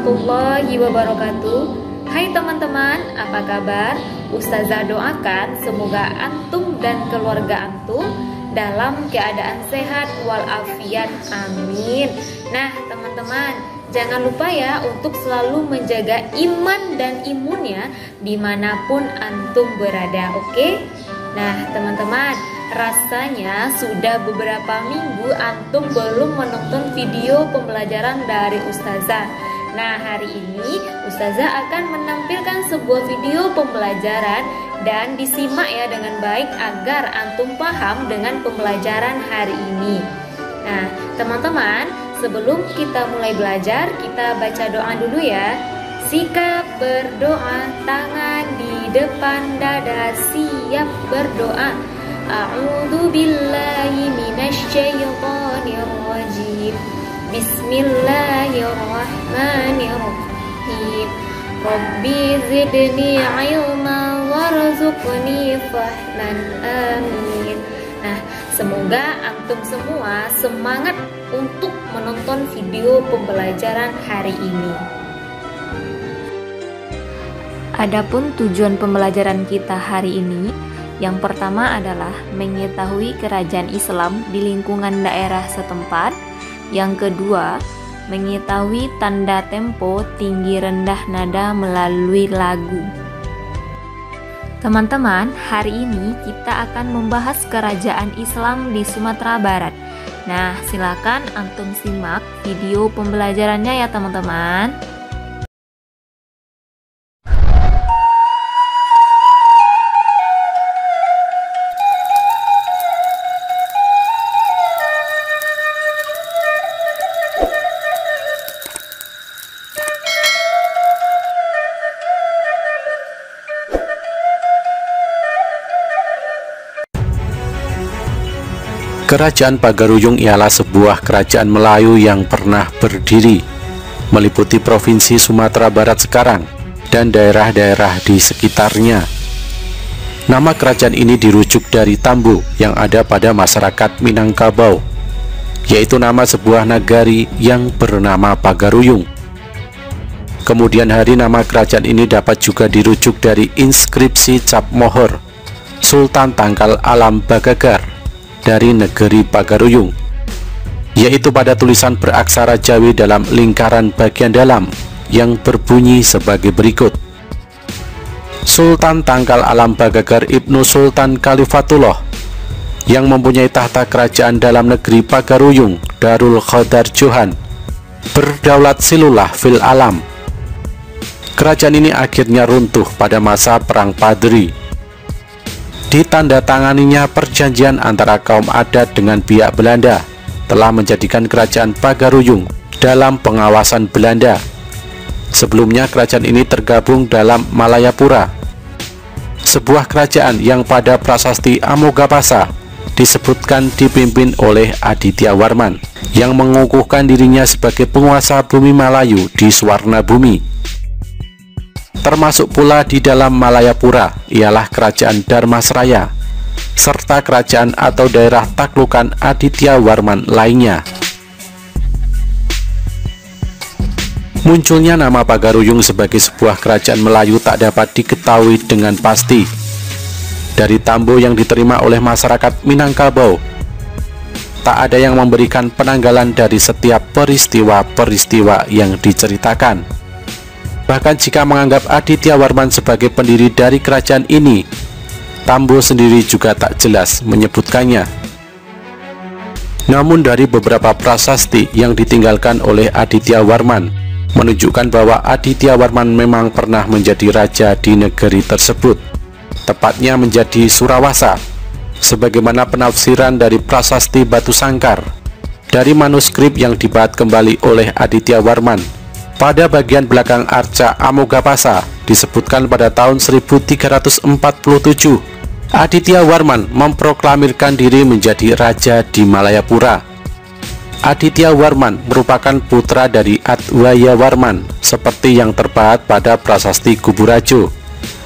warahmatullahi wabarakatuh. Hai teman-teman, apa kabar? Ustazah doakan semoga antum dan keluarga antum dalam keadaan sehat walafiat, amin. Nah teman-teman, jangan lupa ya untuk selalu menjaga iman dan imunnya dimanapun antum berada, oke? Nah teman-teman, rasanya sudah beberapa minggu antum belum menonton video pembelajaran dari Ustazah. Nah hari ini Ustazah akan menampilkan sebuah video pembelajaran dan disimak ya dengan baik agar antum paham dengan pembelajaran hari ini. Nah teman-teman, sebelum kita mulai belajar, kita baca doa dulu ya. Sikap berdoa, tangan di depan dada, siap berdoa. A'udzu billahi minasyaitonir rajim. Bismillahirrahmanirrahim. Rabbi zidni ilma warzuqni fahman, amin. Nah, semoga antum semua semangat untuk menonton video pembelajaran hari ini. Adapun tujuan pembelajaran kita hari ini, yang pertama adalah mengetahui kerajaan Islam di lingkungan daerah setempat. Yang kedua, mengetahui tanda tempo tinggi rendah nada melalui lagu. Teman-teman, hari ini kita akan membahas kerajaan Islam di Sumatera Barat. Nah, silakan antum simak video pembelajarannya ya teman-teman. Kerajaan Pagaruyung ialah sebuah kerajaan Melayu yang pernah berdiri, meliputi Provinsi Sumatera Barat sekarang dan daerah-daerah di sekitarnya. Nama kerajaan ini dirujuk dari Tambo yang ada pada masyarakat Minangkabau, yaitu nama sebuah nagari yang bernama Pagaruyung. Kemudian hari nama kerajaan ini dapat juga dirujuk dari inskripsi cap mohor Sultan Tangkal Alam Bagagar dari negeri Pagaruyung, yaitu pada tulisan beraksara Jawi dalam lingkaran bagian dalam yang berbunyi sebagai berikut. Sultan Tangkal Alam Bagagar Ibnu Sultan Khalifatullah yang mempunyai tahta kerajaan dalam negeri Pagaruyung Darul Khodar Johan, berdaulat silullah fil alam. Kerajaan ini akhirnya runtuh pada masa Perang Padri. Ditandatanganinya perjanjian antara kaum adat dengan pihak Belanda telah menjadikan kerajaan Pagaruyung dalam pengawasan Belanda. Sebelumnya kerajaan ini tergabung dalam Malayapura, sebuah kerajaan yang pada prasasti Amogapasa disebutkan dipimpin oleh Aditya Warman yang mengukuhkan dirinya sebagai penguasa bumi Malayu di Swarna Bumi. Termasuk pula di dalam Malayapura ialah kerajaan Dharmasraya serta kerajaan atau daerah taklukan Aditya Warman lainnya. Munculnya nama Pagaruyung sebagai sebuah kerajaan Melayu tak dapat diketahui dengan pasti. Dari tambo yang diterima oleh masyarakat Minangkabau, tak ada yang memberikan penanggalan dari setiap peristiwa-peristiwa yang diceritakan. Bahkan jika menganggap Aditya Warman sebagai pendiri dari kerajaan ini, Tambo sendiri juga tak jelas menyebutkannya. Namun dari beberapa prasasti yang ditinggalkan oleh Aditya Warman menunjukkan bahwa Aditya Warman memang pernah menjadi raja di negeri tersebut, tepatnya menjadi Surawasa, sebagaimana penafsiran dari prasasti Batu Sangkar dari manuskrip yang dibahat kembali oleh Aditya Warman. Pada bagian belakang arca Amogapasa disebutkan pada tahun 1347 Aditya Warman memproklamirkan diri menjadi raja di Malayapura. Aditya Warman merupakan putra dari Adwaya Warman seperti yang terpahat pada prasasti Guburajo,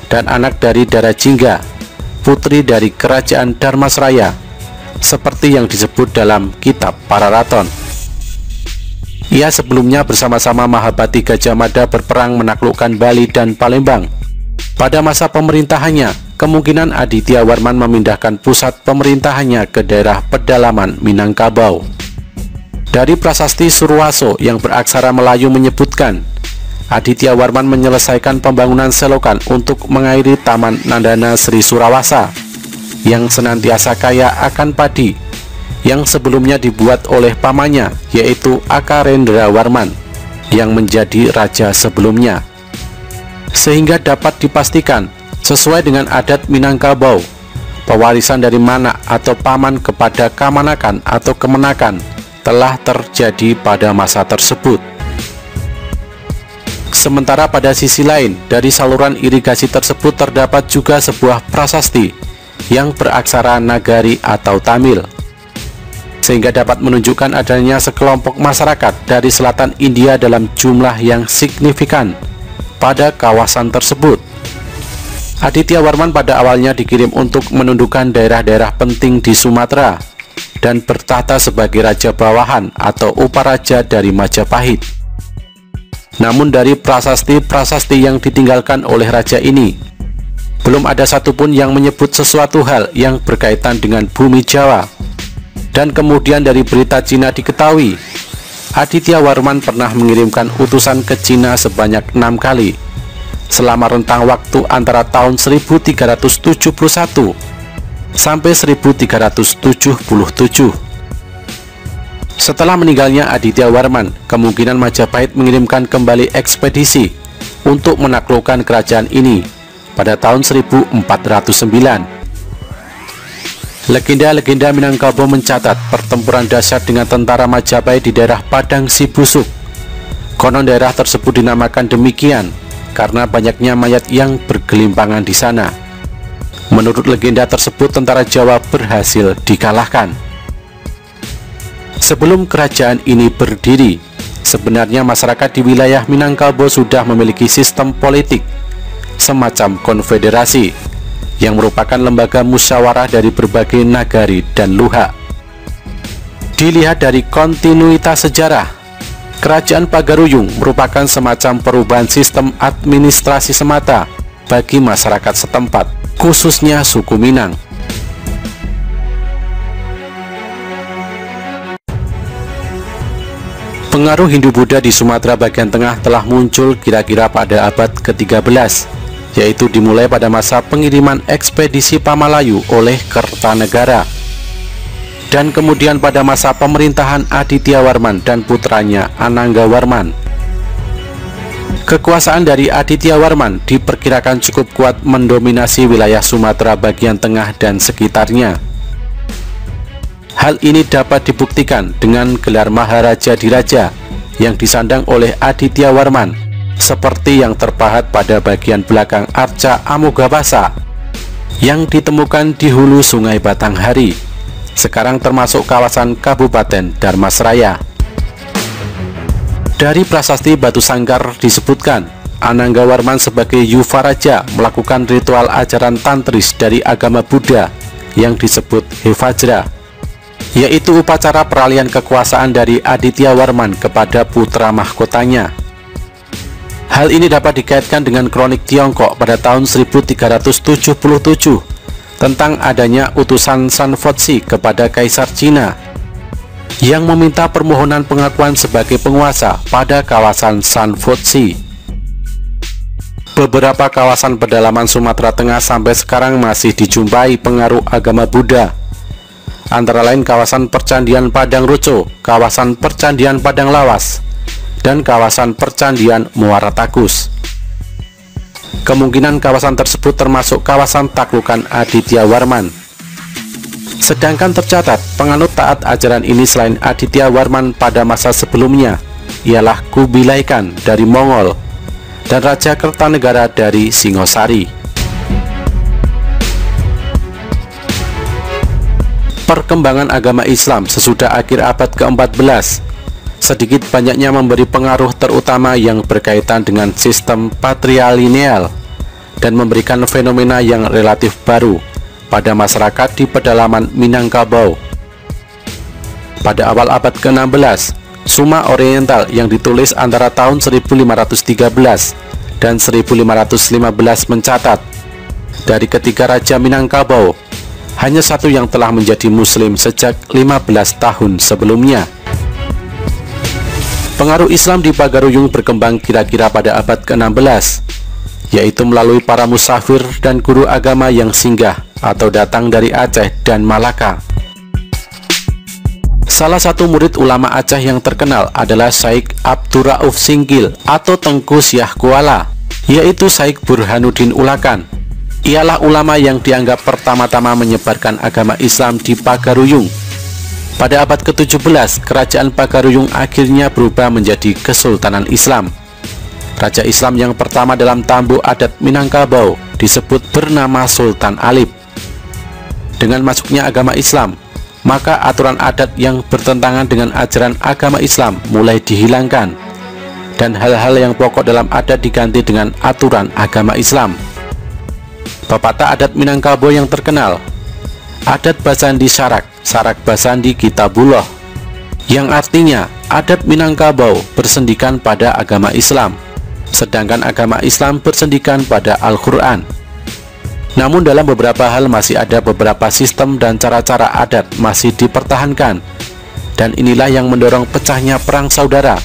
dan anak dari Darajingga, putri dari kerajaan Dharmasraya, seperti yang disebut dalam kitab Pararaton. Ia sebelumnya bersama-sama Mahabati Gajah Mada berperang menaklukkan Bali dan Palembang. Pada masa pemerintahannya, kemungkinan Aditya Warman memindahkan pusat pemerintahannya ke daerah pedalaman Minangkabau. Dari prasasti Surwaso yang beraksara Melayu menyebutkan, Aditya Warman menyelesaikan pembangunan selokan untuk mengairi Taman Nandana Sri Surawasa yang senantiasa kaya akan padi, yang sebelumnya dibuat oleh pamannya, yaitu Akarendra Warman, yang menjadi raja sebelumnya. Sehingga dapat dipastikan, sesuai dengan adat Minangkabau, pewarisan dari Manak atau paman kepada Kamanakan atau Kemenakan telah terjadi pada masa tersebut. Sementara pada sisi lain, dari saluran irigasi tersebut terdapat juga sebuah prasasti yang beraksara Nagari atau Tamil, sehingga dapat menunjukkan adanya sekelompok masyarakat dari selatan India dalam jumlah yang signifikan pada kawasan tersebut. Aditya Warman pada awalnya dikirim untuk menundukkan daerah-daerah penting di Sumatera dan bertahta sebagai raja bawahan atau uparaja dari Majapahit. Namun dari prasasti-prasasti yang ditinggalkan oleh raja ini, belum ada satupun yang menyebut sesuatu hal yang berkaitan dengan bumi Jawa. Dan kemudian dari berita Cina diketahui, Aditya Warman pernah mengirimkan utusan ke Cina sebanyak 6 kali selama rentang waktu antara tahun 1371 sampai 1377. Setelah meninggalnya Aditya Warman, kemungkinan Majapahit mengirimkan kembali ekspedisi untuk menaklukkan kerajaan ini pada tahun 1409. Legenda-legenda Minangkabau mencatat pertempuran dahsyat dengan tentara Majapahit di daerah Padang Sibusuk. Konon daerah tersebut dinamakan demikian karena banyaknya mayat yang bergelimpangan di sana. Menurut legenda tersebut, tentara Jawa berhasil dikalahkan. Sebelum kerajaan ini berdiri, sebenarnya masyarakat di wilayah Minangkabau sudah memiliki sistem politik semacam konfederasi yang merupakan lembaga musyawarah dari berbagai nagari dan luhak. Dilihat dari kontinuitas sejarah, Kerajaan Pagaruyung merupakan semacam perubahan sistem administrasi semata bagi masyarakat setempat, khususnya suku Minang. Pengaruh Hindu-Buddha di Sumatera bagian tengah telah muncul kira-kira pada abad ke-13, yaitu dimulai pada masa pengiriman ekspedisi Pamalayu oleh Kertanegara, dan kemudian pada masa pemerintahan Aditya Warman dan putranya Anangga Warman. Kekuasaan dari Aditya Warman diperkirakan cukup kuat mendominasi wilayah Sumatera bagian tengah dan sekitarnya. Hal ini dapat dibuktikan dengan gelar Maharaja Diraja yang disandang oleh Aditya Warman, seperti yang terpahat pada bagian belakang arca Amogawasa yang ditemukan di hulu Sungai Batanghari, sekarang termasuk kawasan Kabupaten Dharmasraya. Dari prasasti Batu Sangkar disebutkan, Anangga Warman sebagai Yuvaraja melakukan ritual ajaran tantris dari agama Buddha yang disebut Hevajra, yaitu upacara peralihan kekuasaan dari Aditya Warman kepada putra mahkotanya. Hal ini dapat dikaitkan dengan kronik Tiongkok pada tahun 1377 tentang adanya utusan Sanfotsi kepada Kaisar Cina yang meminta permohonan pengakuan sebagai penguasa pada kawasan Sanfotsi. Beberapa kawasan pedalaman Sumatera Tengah sampai sekarang masih dijumpai pengaruh agama Buddha, antara lain kawasan Percandian Padang Roco, kawasan Percandian Padang Lawas, dan kawasan Percandian Muara Takus. Kemungkinan kawasan tersebut termasuk kawasan taklukan Aditya Warman. Sedangkan tercatat penganut taat ajaran ini selain Aditya Warman pada masa sebelumnya ialah Kubilai Khan dari Mongol dan Raja Kertanegara dari Singosari. Perkembangan agama Islam sesudah akhir abad ke-14 sedikit banyaknya memberi pengaruh terutama yang berkaitan dengan sistem patrilineal dan memberikan fenomena yang relatif baru pada masyarakat di pedalaman Minangkabau. Pada awal abad ke-16, Suma Oriental yang ditulis antara tahun 1513 dan 1515 mencatat, dari ketiga raja Minangkabau, hanya satu yang telah menjadi muslim sejak 15 tahun sebelumnya. Pengaruh Islam di Pagaruyung berkembang kira-kira pada abad ke-16, yaitu melalui para musafir dan guru agama yang singgah atau datang dari Aceh dan Malaka. Salah satu murid ulama Aceh yang terkenal adalah Syekh Abdurrauf Singkil atau Tengku Syah Kuala, yaitu Syekh Burhanuddin Ulakan. Ialah ulama yang dianggap pertama-tama menyebarkan agama Islam di Pagaruyung. Pada abad ke-17, kerajaan Pagaruyung akhirnya berubah menjadi Kesultanan Islam. Raja Islam yang pertama dalam tambu adat Minangkabau disebut bernama Sultan Alip. Dengan masuknya agama Islam, maka aturan adat yang bertentangan dengan ajaran agama Islam mulai dihilangkan, dan hal-hal yang pokok dalam adat diganti dengan aturan agama Islam. Pepatah adat Minangkabau yang terkenal, adat Basandi Sarak, Sarak Basandi Kitabullah, yang artinya adat Minangkabau bersendikan pada agama Islam, sedangkan agama Islam bersendikan pada Al-Quran. Namun dalam beberapa hal masih ada beberapa sistem dan cara-cara adat masih dipertahankan, dan inilah yang mendorong pecahnya perang saudara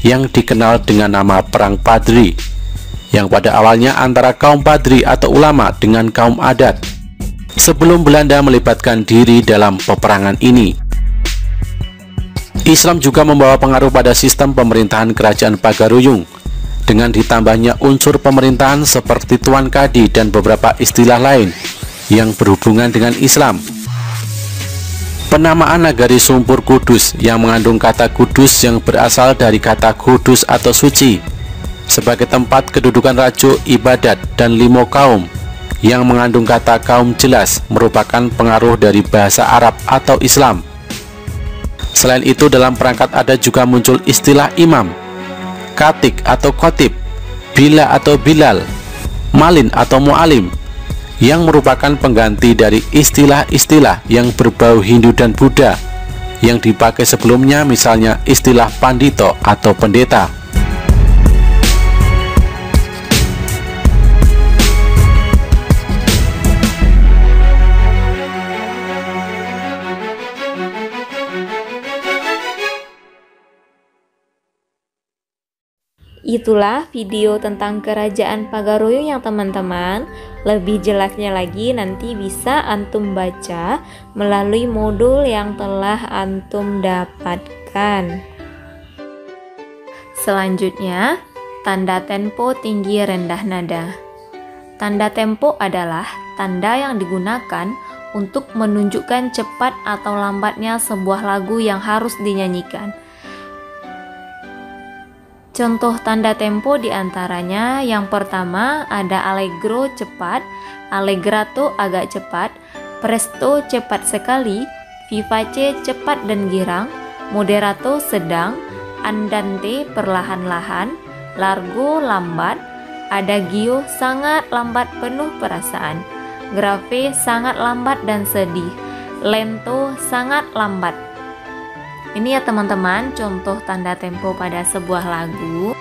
yang dikenal dengan nama Perang Padri, yang pada awalnya antara kaum Padri atau ulama dengan kaum adat, sebelum Belanda melibatkan diri dalam peperangan ini. Islam juga membawa pengaruh pada sistem pemerintahan kerajaan Pagaruyung, dengan ditambahnya unsur pemerintahan seperti Tuan Kadi dan beberapa istilah lain yang berhubungan dengan Islam. Penamaan Nagari Sumpur Kudus yang mengandung kata kudus yang berasal dari kata kudus atau suci, sebagai tempat kedudukan rajuk, ibadat, dan limo kaum yang mengandung kata kaum jelas, merupakan pengaruh dari bahasa Arab atau Islam. Selain itu, dalam perangkat adat juga muncul istilah imam, katik atau khotib, bila atau bilal, malin atau mu'alim, yang merupakan pengganti dari istilah-istilah yang berbau Hindu dan Buddha yang dipakai sebelumnya, misalnya istilah pandito atau pendeta. Itulah video tentang kerajaan Pagaruyung yang teman-teman. Lebih jelasnya lagi nanti bisa antum baca melalui modul yang telah antum dapatkan. Selanjutnya, tanda tempo tinggi rendah nada. Tanda tempo adalah tanda yang digunakan untuk menunjukkan cepat atau lambatnya sebuah lagu yang harus dinyanyikan. Contoh tanda tempo diantaranya yang pertama ada allegro cepat, allegrato agak cepat, presto cepat sekali, vivace cepat dan girang, moderato sedang, andante perlahan-lahan, largo lambat, adagio sangat lambat penuh perasaan, grave sangat lambat dan sedih, lento sangat lambat. Ini ya teman-teman contoh tanda tempo pada sebuah lagu.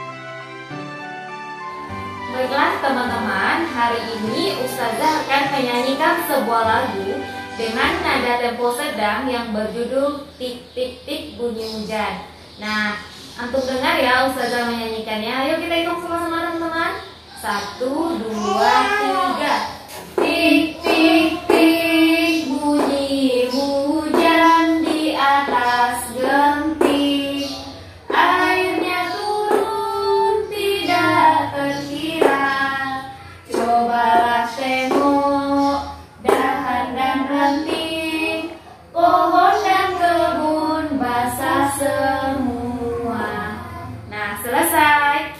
Baiklah teman-teman, hari ini Ustazah akan menyanyikan sebuah lagu dengan nada tempo sedang yang berjudul tik tik tik bunyi hujan. Nah, antum dengar ya Ustazah menyanyikannya. Ayo kita hitung sama-sama teman-teman. 1, 2, 3. Tik tik tik bunyi hujan di atas genting, airnya turun tidak terkira. Cobalah tengok dahan dan ranting, pohon dan kebun basah semua. Nah, selesai.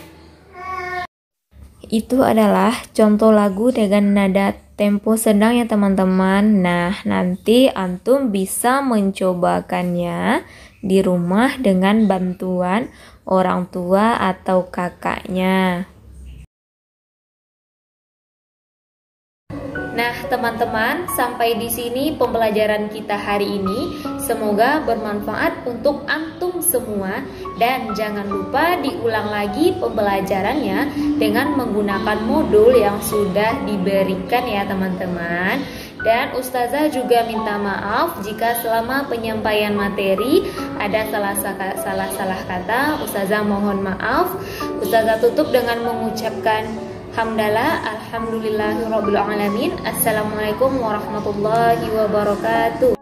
Itu adalah contoh lagu dengan nada tempo sedang ya teman-teman. Nah, nanti antum bisa mencobakannya di rumah dengan bantuan orang tua atau kakaknya. Nah, teman-teman, sampai di sini pembelajaran kita hari ini. Semoga bermanfaat untuk antum semua, dan jangan lupa diulang lagi pembelajarannya dengan menggunakan modul yang sudah diberikan ya teman-teman. Dan Ustazah juga minta maaf jika selama penyampaian materi ada salah kata. Ustazah mohon maaf. Ustazah tutup dengan mengucapkan hamdalah, alhamdulillahirabbil alamin. Assalamualaikum warahmatullahi wabarakatuh.